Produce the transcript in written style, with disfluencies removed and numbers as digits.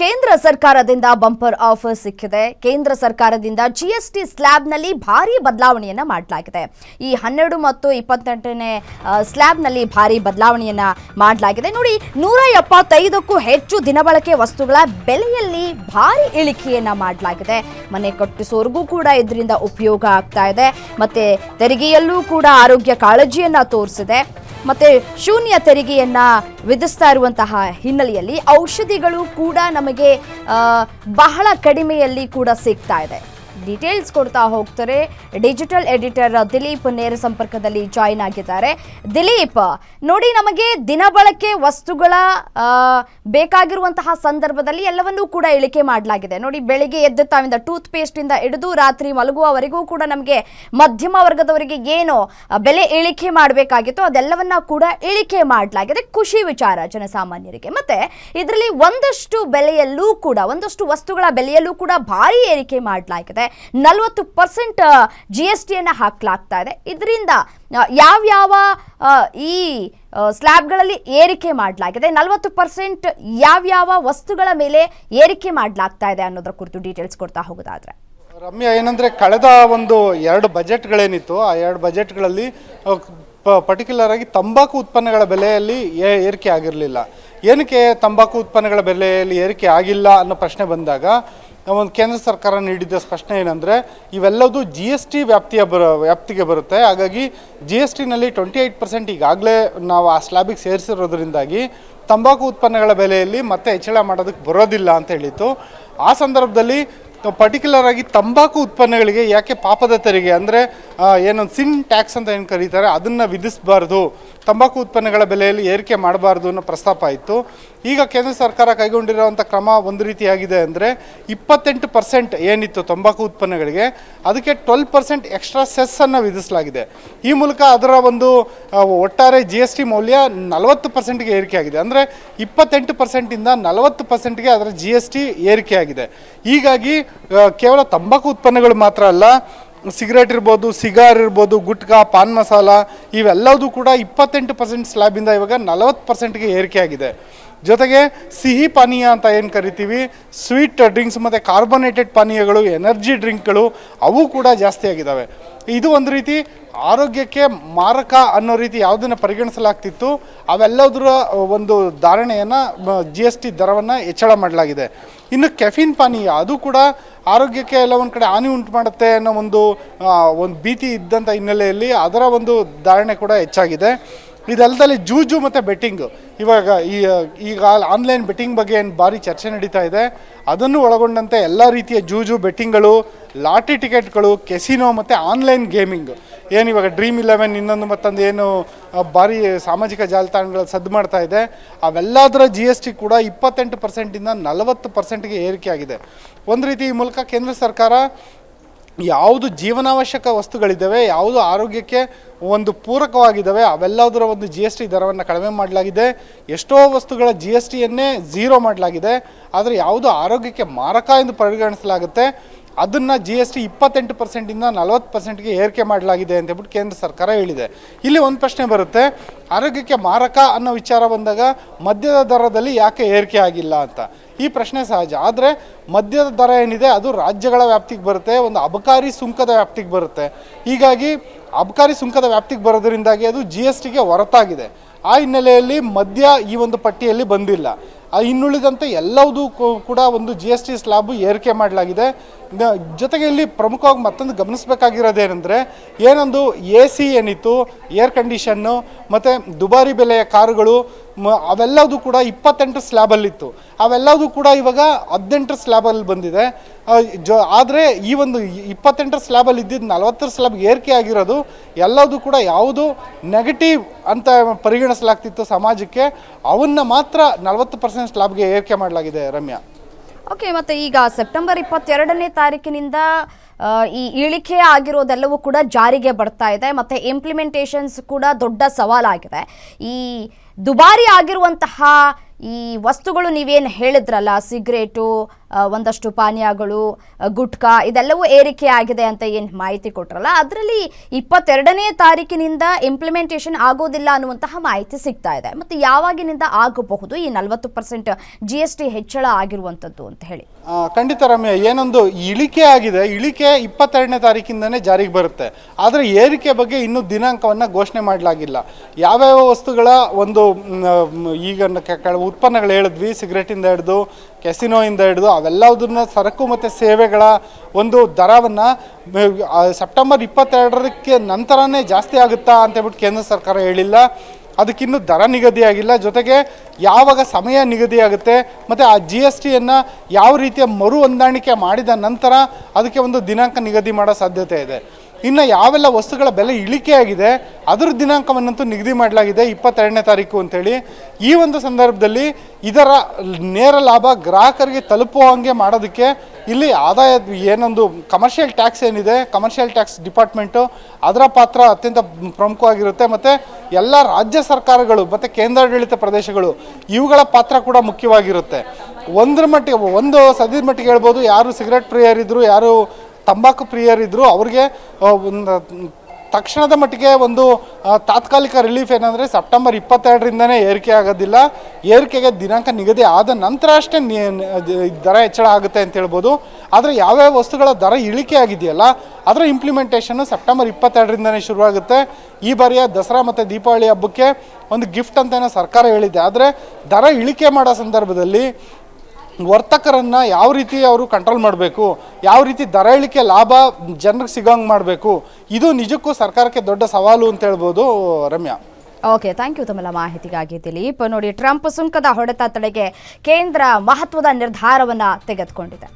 ಕೇಂದ್ರ ಸರ್ಕಾರದಿಂದ bumper offer ಸಿಕ್ಕಿದೆ. ಕೇಂದ್ರ ಸರ್ಕಾರದಿಂದ ಜಿಎಸ್ಟಿ ಸ್ಲ್ಯಾಬ್ನಲ್ಲಿ ಭಾರಿ ಬದಲಾವಣೆಯನ್ನ ಮಾಡಲಾಗಿದೆ. ಈ 12 ಮತ್ತು 28ನೇ ಸ್ಲ್ಯಾಬ್ನಲ್ಲಿ ಭಾರಿ ಬದಲಾವಣೆಯನ್ನ ಮಾಡಲಾಗಿದೆ. ನೋಡಿ, 175ಕ್ಕೂ ಹೆಚ್ಚು ದಿನಬಳಕೆ ವಸ್ತುಗಳ ಬೆಲೆಯಲ್ಲಿ ಭಾರಿ ಇಳಿಕೆಯನ್ನ ಮಾಡಲಾಗಿದೆ. ಮನೆ ಕಟ್ಟಿಸೋರ್ಗೂ ಕೂಡ ಇದರಿಂದ ಉಪಯೋಗ ಆಗ್ತಾ ಇದೆ. ಮತ್ತೆ ತೆರಿಗೆಯಲ್ಲೂ ಕೂಡ ಆರೋಗ್ಯ ಕಾಳಜಿಯನ್ನ ತೋರಿಸಿದೆ. ಮತ್ತೆ ಶೂನ್ಯ ತೆರಿಗೆಯನ್ನ ವಿಧಿಸ್ತಾ ಇರುವಂತಹ ಹಿನ್ನೆಲೆಯಲ್ಲಿ ಔಷಧಿಗಳು ಕೂಡ ನಮಗೆ ಬಹಳ ಕಡಿಮೆಯಲ್ಲಿ ಕೂಡ ಸಿಗ್ತಾ ಇದೆ. ಡೀಟೇಲ್ಸ್ ಕೊಡ್ತಾ ಹೋಗ್ತಾರೆ ಡಿಜಿಟಲ್ ಎಡಿಟರ್ ದಿಲೀಪ್ ನೇರ ಸಂಪರ್ಕದಲ್ಲಿ ಜಾಯಿನ್ ಆಗಿದ್ದಾರೆ. ದಿಲೀಪ್, ನೋಡಿ, ನಮಗೆ ದಿನಬಳಕೆ ವಸ್ತುಗಳ ಬೇಕಾಗಿರುವಂತಹ ಸಂದರ್ಭದಲ್ಲಿ ಎಲ್ಲವನ್ನೂ ಕೂಡ ಇಳಿಕೆ ಮಾಡಲಾಗಿದೆ. ನೋಡಿ, ಬೆಳಿಗ್ಗೆ ಎದ್ದ ತಾವಿಂದ ಟೂತ್ ಪೇಸ್ಟ್ ಇಂದ ಹಿಡಿದು ರಾತ್ರಿ ಮಲಗುವವರೆಗೂ ಕೂಡ ನಮಗೆ ಮಧ್ಯಮ ವರ್ಗದವರಿಗೆ ಏನು ಬೆಲೆ ಇಳಿಕೆ ಮಾಡಬೇಕಾಗಿತ್ತು ಅದೆಲ್ಲವನ್ನ ಕೂಡ ಇಳಿಕೆ ಮಾಡಲಾಗಿದೆ. ಖುಷಿ ವಿಚಾರ ಜನಸಾಮಾನ್ಯರಿಗೆ. ಮತ್ತೆ ಇದರಲ್ಲಿ ಒಂದಷ್ಟು ವಸ್ತುಗಳ ಬೆಲೆಯಲ್ಲೂ ಕೂಡ ಭಾರಿ ಏರಿಕೆ ಮಾಡಲಾಗಿದೆ. 40% GSTಯನ್ನು ಹಾಕಲಾಗ್ತಾ ಇದೆ. ಇದರಿಂದ ಯಾವ್ಯಾವ ಈ ಸ್ಲ್ಯಾಬ್ಗಳಲ್ಲಿ ಏರಿಕೆ ಮಾಡಲಾಗಿದೆ, 40% ಯಾವ್ಯಾವ ವಸ್ತುಗಳ ಮೇಲೆ ಏರಿಕೆ ಮಾಡಲಾಗ್ತಾ ಇದೆ ಅನ್ನೋದ್ರ ಕುರಿತು ಡೀಟೇಲ್ಸ್ ಕೊಡ್ತಾ ಹೋಗೋದಾದ್ರೆ. ರಮ್ಯಾ, ಏನಂದ್ರೆ ಕಳೆದ ಒಂದು 2 ಬಜೆಟ್ಗಳೇನಿತ್ತು ಆ 2 ಬಜೆಟ್ಗಳಲ್ಲಿ ಪರ್ಟಿಕ್ಯುಲರ್ ಆಗಿ ತಂಬಾಕು ಉತ್ಪನ್ನಗಳ ಬೆಲೆಯಲ್ಲಿ ಏರಿಕೆ ಆಗಿರಲಿಲ್ಲ. ಏನಕ್ಕೆ ತಂಬಾಕು ಉತ್ಪನ್ನಗಳ ಬೆಲೆಯಲ್ಲಿ ಏರಿಕೆ ಆಗಿಲ್ಲ ಅನ್ನೋ ಪ್ರಶ್ನೆ ಬಂದಾಗ ಒಂದು ಕೇಂದ್ರ ಸರ್ಕಾರ ನೀಡಿದ್ದ ಸ್ಪಷ್ಟನೆ ಏನಂದರೆ, ಇವೆಲ್ಲದೂ GST ವ್ಯಾಪ್ತಿಗೆ ಬರುತ್ತೆ. ಹಾಗಾಗಿ GSTನಲ್ಲಿ 28% ಈಗಾಗಲೇ ನಾವು ಆ ಸ್ಲ್ಯಾಬಿಗೆ ಸೇರಿಸಿರೋದ್ರಿಂದಾಗಿ ತಂಬಾಕು ಉತ್ಪನ್ನಗಳ ಬೆಲೆಯಲ್ಲಿ ಮತ್ತೆ ಹೆಚ್ಚಳ ಮಾಡೋದಕ್ಕೆ ಬರೋದಿಲ್ಲ ಅಂತ ಹೇಳಿತ್ತು. ಆ ಸಂದರ್ಭದಲ್ಲಿ ಪರ್ಟಿಕ್ಯುಲರ್ ಆಗಿ ತಂಬಾಕು ಉತ್ಪನ್ನಗಳಿಗೆ ಯಾಕೆ ಪಾಪದ ತೆರಿಗೆ ಅಂದರೆ ಏನೊಂದು ಸಿನ್ ಟ್ಯಾಕ್ಸ್ ಅಂತ ಏನು ಕರೀತಾರೆ ಅದನ್ನು ವಿಧಿಸಬಾರ್ದು, ತಂಬಾಕು ಉತ್ಪನ್ನಗಳ ಬೆಲೆಯಲ್ಲಿ ಏರಿಕೆ ಮಾಡಬಾರ್ದು ಅನ್ನೋ ಪ್ರಸ್ತಾಪ ಇತ್ತು. ಈಗ ಕೇಂದ್ರ ಸರ್ಕಾರ ಕೈಗೊಂಡಿರುವಂಥ ಕ್ರಮ ಒಂದು ರೀತಿಯಾಗಿದೆ ಅಂದರೆ 28% ಏನಿತ್ತು ತಂಬಾಕು ಉತ್ಪನ್ನಗಳಿಗೆ ಅದಕ್ಕೆ 12% ಎಕ್ಸ್ಟ್ರಾ ಸೆಸ್ಸನ್ನು ವಿಧಿಸಲಾಗಿದೆ. ಈ ಮೂಲಕ ಅದರ ಒಂದು ಒಟ್ಟಾರೆ GST ಮೌಲ್ಯ 40%ಗೆ ಏರಿಕೆ ಆಗಿದೆ. ಅಂದರೆ 28%ಇಂದ 40%ಗೆ ಅದರ GST ಏರಿಕೆ ಆಗಿದೆ. ಹೀಗಾಗಿ ಕೇವಲ ತಂಬಾಕು ಉತ್ಪನ್ನಗಳು ಮಾತ್ರ ಅಲ್ಲ, ಸಿಗರೇಟ್ ಇರ್ಬೋದು, ಸಿಗಾರ್ ಇರ್ಬೋದು, ಗುಟ್ಕಾ, ಪಾನ್ ಮಸಾಲ ಇವೆಲ್ಲವೂ ಕೂಡ 28% ಸ್ಲ್ಯಾಬಿಂದ ಇವಾಗ 40%ಗೆ ಏರಿಕೆ ಆಗಿದೆ. ಜೊತೆಗೆ ಸಿಹಿ ಪಾನೀಯ ಅಂತ ಏನು ಕರಿತೀವಿ, ಸ್ವೀಟ್ ಡ್ರಿಂಕ್ಸ್ ಮತ್ತು ಕಾರ್ಬೋನೇಟೆಡ್ ಪಾನೀಯಗಳು, ಎನರ್ಜಿ ಡ್ರಿಂಕ್ಗಳು ಅವು ಕೂಡ ಜಾಸ್ತಿ ಆಗಿದ್ದಾವೆ. ಇದು ಒಂದು ರೀತಿ ಆರೋಗ್ಯಕ್ಕೆ ಮಾರಕ ಅನ್ನೋ ರೀತಿ ಯಾವುದನ್ನು ಪರಿಗಣಿಸಲಾಗ್ತಿತ್ತು ಅವೆಲ್ಲದರ ಒಂದು ಧಾರಣೆಯನ್ನು GST ದರವನ್ನು ಹೆಚ್ಚಳ ಮಾಡಲಾಗಿದೆ. ಇನ್ನು ಕೆಫಿನ್ ಪಾನೀಯ ಅದು ಕೂಡ ಆರೋಗ್ಯಕ್ಕೆ ಎಲ್ಲ ಒಂದು ಕಡೆ ಹಾನಿ ಉಂಟು ಮಾಡುತ್ತೆ ಅನ್ನೋ ಒಂದು ಭೀತಿ ಇದ್ದಂಥ ಹಿನ್ನೆಲೆಯಲ್ಲಿ ಅದರ ಒಂದು ಧಾರಣೆ ಕೂಡ ಹೆಚ್ಚಾಗಿದೆ. ಇದಲ್ಲದೆ ಜೂಜು ಮತ್ತು ಬೆಟ್ಟಿಂಗು, ಈಗ ಆನ್ಲೈನ್ ಬೆಟ್ಟಿಂಗ್ ಬಗ್ಗೆ ಏನು ಭಾರಿ ಚರ್ಚೆ ನಡೀತಾ ಇದೆ, ಅದನ್ನು ಒಳಗೊಂಡಂತೆ ಎಲ್ಲ ರೀತಿಯ ಜೂಜು, ಬೆಟ್ಟಿಂಗ್ಗಳು, ಲಾಟ್ರಿ ಟಿಕೆಟ್ಗಳು, ಕೆಸಿನೋ ಮತ್ತು ಆನ್ಲೈನ್ ಗೇಮಿಂಗ್ ಏನು ಇವಾಗ Dream11 ಇನ್ನೊಂದು ಮತ್ತೊಂದು ಏನು ಭಾರಿ ಸಾಮಾಜಿಕ ಜಾಲತಾಣಗಳಲ್ಲಿ ಸದ್ದು ಮಾಡ್ತಾ ಇದೆ ಅವೆಲ್ಲದರ GST ಕೂಡ 28%ಇಂದ 40%ಗೆ ಏರಿಕೆ ಆಗಿದೆ. ಒಂದು ರೀತಿ ಈ ಮೂಲಕ ಕೇಂದ್ರ ಸರ್ಕಾರ ಯಾವುದು ಜೀವನಾವಶ್ಯಕ ವಸ್ತುಗಳಿದ್ದಾವೆ, ಯಾವುದು ಆರೋಗ್ಯಕ್ಕೆ ಒಂದು ಪೂರಕವಾಗಿದ್ದಾವೆ ಅವೆಲ್ಲದರ ಒಂದು GST ದರವನ್ನು ಕಡಿಮೆ ಮಾಡಲಾಗಿದೆ. ಎಷ್ಟೋ ವಸ್ತುಗಳ GSTಯನ್ನೇ 0 ಮಾಡಲಾಗಿದೆ. ಆದರೆ ಯಾವುದು ಆರೋಗ್ಯಕ್ಕೆ ಮಾರಕ ಎಂದು ಪರಿಗಣಿಸಲಾಗುತ್ತೆ ಅದನ್ನು GST 28%ಇಂದ 40%ಗೆ ಏರಿಕೆ ಮಾಡಲಾಗಿದೆ ಅಂತ ಹೇಳ್ಬಿಟ್ಟು ಕೇಂದ್ರ ಸರ್ಕಾರ ಹೇಳಿದೆ. ಇಲ್ಲಿ ಒಂದು ಪ್ರಶ್ನೆ ಬರುತ್ತೆ, ಆರೋಗ್ಯಕ್ಕೆ ಮಾರಕ ಅನ್ನೋ ವಿಚಾರ ಬಂದಾಗ ಮದ್ಯದ ದರದಲ್ಲಿ ಯಾಕೆ ಏರಿಕೆ ಆಗಿಲ್ಲ ಅಂತ. ಈ ಪ್ರಶ್ನೆ ಸಹಜ. ಆದರೆ ಮದ್ಯದ ದರ ಏನಿದೆ ಅದು ರಾಜ್ಯಗಳ ವ್ಯಾಪ್ತಿಗೆ ಬರುತ್ತೆ, ಒಂದು ಅಬಕಾರಿ ಸುಂಕದ ವ್ಯಾಪ್ತಿಗೆ ಬರುತ್ತೆ. ಹೀಗಾಗಿ ಅಬಕಾರಿ ಸುಂಕದ ವ್ಯಾಪ್ತಿಗೆ ಬರೋದ್ರಿಂದಾಗಿ ಅದು GSTಗೆ ಹೊರತಾಗಿದೆ. ಆ ಹಿನ್ನೆಲೆಯಲ್ಲಿ ಮದ್ಯ ಈ ಒಂದು ಪಟ್ಟಿಯಲ್ಲಿ ಬಂದಿಲ್ಲ. ಇನ್ನುಳಿದಂತೆ ಎಲ್ಲವೂ ಕೂಡ ಒಂದು GST ಸ್ಲ್ಯಾಬು ಏರಿಕೆ ಮಾಡಲಾಗಿದೆ. ಜೊತೆಗೆ ಇಲ್ಲಿ ಪ್ರಮುಖವಾಗಿ ಮತ್ತೊಂದು ಗಮನಿಸಬೇಕಾಗಿರೋದೇನೆಂದರೆ, ಏನೊಂದು AC ಏನಿತ್ತು, ಏರ್ ಕಂಡೀಷನ್ನು ಮತ್ತು ದುಬಾರಿ ಬೆಲೆಯ ಕಾರುಗಳು ಅವೆಲ್ಲವೂ ಕೂಡ 28 ಸ್ಲ್ಯಾಬಲ್ಲಿತ್ತು. ಅವೆಲ್ಲವೂ ಕೂಡ ಇವಾಗ 18 ಸ್ಲ್ಯಾಬಲ್ಲಿ ಬಂದಿದೆ. ಆದರೆ ಈ ಒಂದು 28 ಸ್ಲ್ಯಾಬಲ್ಲಿ ಇದ್ದಿದ್ದು 40 ಸ್ಲ್ಯಾಬ್ಗೆ ಏರಿಕೆ ಆಗಿರೋದು ಎಲ್ಲದೂ ಕೂಡ ಯಾವುದು ನೆಗೆಟಿವ್ ಅಂತ ಪರಿಗಣಿಸಲಾಗ್ತಿತ್ತು ಸಮಾಜಕ್ಕೆ, ಅವನ್ನ ಮಾತ್ರ 40% ಸ್ಲ್ಯಾಬ್ಗೆ ಏರಿಕೆ ಮಾಡಲಾಗಿದೆ. ರಮ್ಯಾ, ಓಕೆ, ಮತ್ತೆ ಈಗ ಸೆಪ್ಟೆಂಬರ್ 22ನೇ ತಾರೀಕಿನಿಂದ ಈ ಇಳಿಕೆ ಆಗಿರೋದೆಲ್ಲವೂ ಕೂಡ ಜಾರಿಗೆ ಬರ್ತಾ ಇದೆ. ಮತ್ತೆ ಇಂಪ್ಲಿಮೆಂಟೇಷನ್ಸ್ ಕೂಡ ದೊಡ್ಡ ಸವಾಲಾಗಿದೆ. ಈ ದುಬಾರಿ ಆಗಿರುವಂತಹ ಈ ವಸ್ತುಗಳು ನೀವೇನು ಹೇಳಿದ್ರಲ್ಲ, ಸಿಗರೇಟು, ಒಂದಷ್ಟು ಪಾನೀಯಗಳು, ಗುಟ್ಕಾ ಇದೆಲ್ಲವೂ ಏರಿಕೆ ಆಗಿದೆ ಅಂತ ಏನು ಮಾಹಿತಿ ಕೊಟ್ರಲ್ಲ, ಅದರಲ್ಲಿ 22ನೇ ತಾರೀಕಿನಿಂದ ಇಂಪ್ಲಿಮೆಂಟೇಷನ್ ಆಗೋದಿಲ್ಲ ಅನ್ನುವಂತಹ ಮಾಹಿತಿ ಸಿಗ್ತಾ ಇದೆ. ಮತ್ತು ಯಾವಾಗಿನಿಂದ ಆಗಬಹುದು ಈ 40% GST ಹೆಚ್ಚಳ ಆಗಿರುವಂಥದ್ದು ಅಂತ ಹೇಳಿ? ಖಂಡಿತ ರಮ್ಯ, ಏನೊಂದು ಇಳಿಕೆ ಆಗಿದೆ, ಇಳಿಕೆ 22ನೇ ತಾರೀಕಿಂದನೇ ಜಾರಿಗೆ ಬರುತ್ತೆ. ಆದರೆ ಏರಿಕೆ ಬಗ್ಗೆ ಇನ್ನೂ ದಿನಾಂಕವನ್ನು ಘೋಷಣೆ ಮಾಡಲಾಗಿಲ್ಲ. ಯಾವ್ಯಾವ ವಸ್ತುಗಳ ಒಂದು ಈಗ ಕೆಲವು ಉತ್ಪನ್ನಗಳು ಹೇಳಿದ್ವಿ, ಸಿಗರೇಟಿಂದ ಹಿಡಿದು ಕೆಸಿನೋಯಿಂದ ಹಿಡಿದು ಅವೆಲ್ಲದನ್ನ ಸರಕು ಮತ್ತು ಸೇವೆಗಳ ಒಂದು ದರವನ್ನು ಸೆಪ್ಟೆಂಬರ್ 22ಕ್ಕೆ ನಂತರನೇ ಜಾಸ್ತಿ ಆಗುತ್ತಾ ಅಂತೇಳ್ಬಿಟ್ಟು ಕೇಂದ್ರ ಸರ್ಕಾರ ಹೇಳಿಲ್ಲ. ಅದಕ್ಕಿನ್ನೂ ದರ ನಿಗದಿಯಾಗಿಲ್ಲ. ಜೊತೆಗೆ ಯಾವಾಗ ಸಮಯ ನಿಗದಿಯಾಗುತ್ತೆ ಮತ್ತು ಆ GST ಯಾವ ರೀತಿಯ ಮರು ಹೊಂದಾಣಿಕೆ ಮಾಡಿದ ನಂತರ ಅದಕ್ಕೆ ಒಂದು ದಿನಾಂಕ ನಿಗದಿ ಮಾಡೋ ಸಾಧ್ಯತೆ ಇದೆ. ಇನ್ನು ಯಾವೆಲ್ಲ ವಸ್ತುಗಳ ಬೆಲೆ ಇಳಿಕೆ ಆಗಿದೆ ಅದರ ದಿನಾಂಕವನ್ನಂತೂ ನಿಗದಿ ಮಾಡಲಾಗಿದೆ 22ನೇ ತಾರೀಕು ಅಂತೇಳಿ. ಈ ಒಂದು ಸಂದರ್ಭದಲ್ಲಿ ಇದರ ನೇರ ಲಾಭ ಗ್ರಾಹಕರಿಗೆ ತಲುಪುವಂಗೆ ಮಾಡೋದಕ್ಕೆ ಇಲ್ಲಿ ಆದಾಯ ಏನೊಂದು ಕಮರ್ಷಿಯಲ್ ಟ್ಯಾಕ್ಸ್ ಏನಿದೆ, ಕಮರ್ಷಿಯಲ್ ಟ್ಯಾಕ್ಸ್ ಡಿಪಾರ್ಟ್ಮೆಂಟು ಅದರ ಪಾತ್ರ ಅತ್ಯಂತ ಪ್ರಮುಖವಾಗಿರುತ್ತೆ. ಮತ್ತು ಎಲ್ಲ ರಾಜ್ಯ ಸರ್ಕಾರಗಳು ಮತ್ತು ಕೇಂದ್ರಾಡಳಿತ ಪ್ರದೇಶಗಳು ಇವುಗಳ ಪಾತ್ರ ಕೂಡ ಮುಖ್ಯವಾಗಿರುತ್ತೆ. ಒಂದು ಸದ್ಯದ ಮಟ್ಟಿಗೆ ಹೇಳ್ಬೋದು, ಯಾರು ಸಿಗರೇಟ್ ಪ್ರಿಯರಿದ್ರು, ಯಾರು ತಂಬಾಕು ಪ್ರಿಯರಿದ್ರು ಅವ್ರಿಗೆ ಒಂದು ತಕ್ಷಣದ ಮಟ್ಟಿಗೆ ಒಂದು ತಾತ್ಕಾಲಿಕ ರಿಲೀಫ್ ಏನಂದರೆ ಸೆಪ್ಟೆಂಬರ್ 22ರಿಂದನೇ ಏರಿಕೆ ಆಗೋದಿಲ್ಲ. ಏರಿಕೆಗೆ ದಿನಾಂಕ ನಿಗದಿ ಆದ ನಂತರ ಅಷ್ಟೇ ದರ ಹೆಚ್ಚಳ ಆಗುತ್ತೆ ಅಂತ ಹೇಳ್ಬೋದು. ಆದರೆ ಯಾವ್ಯಾವ ವಸ್ತುಗಳ ದರ ಇಳಿಕೆ ಆಗಿದೆಯಲ್ಲ ಅದರ ಇಂಪ್ಲಿಮೆಂಟೇಷನ್ನು ಸೆಪ್ಟೆಂಬರ್ 22ರಿಂದನೇ ಶುರುವಾಗುತ್ತೆ. ಈ ಬಾರಿಯ ದಸರಾ ಮತ್ತು ದೀಪಾವಳಿ ಹಬ್ಬಕ್ಕೆ ಒಂದು ಗಿಫ್ಟ್ ಅಂತಲೇ ಸರ್ಕಾರ ಹೇಳಿದೆ. ಆದರೆ ದರ ಇಳಿಕೆ ಮಾಡೋ ಸಂದರ್ಭದಲ್ಲಿ ವರ್ತಕರನ್ನು ಯಾವ ರೀತಿ ಅವರು ಕಂಟ್ರೋಲ್ ಮಾಡಬೇಕು, ಯಾವ ರೀತಿ ದರ ಇಳಿಕೆ ಲಾಭ ಜನರಿಗೆ ಸಿಗೋಂಗೆ ಮಾಡಬೇಕು, ಇದು ನಿಜಕ್ಕೂ ಸರ್ಕಾರಕ್ಕೆ ದೊಡ್ಡ ಸವಾಲು ಅಂತ ಹೇಳ್ಬೋದು ರಮ್ಯಾ. ಓಕೆ, ಥ್ಯಾಂಕ್ ಯು ತಮ್ಮೆಲ್ಲ ಮಾಹಿತಿಗಾಗಿ ದಿಲೀಪ್. ನೋಡಿ, ಟ್ರಂಪ್ ಸುಂಕದ ಹೊಡೆತ ತಡೆಗೆ ಕೇಂದ್ರ ಮಹತ್ವದ ನಿರ್ಧಾರವನ್ನು ತೆಗೆದುಕೊಂಡಿದೆ.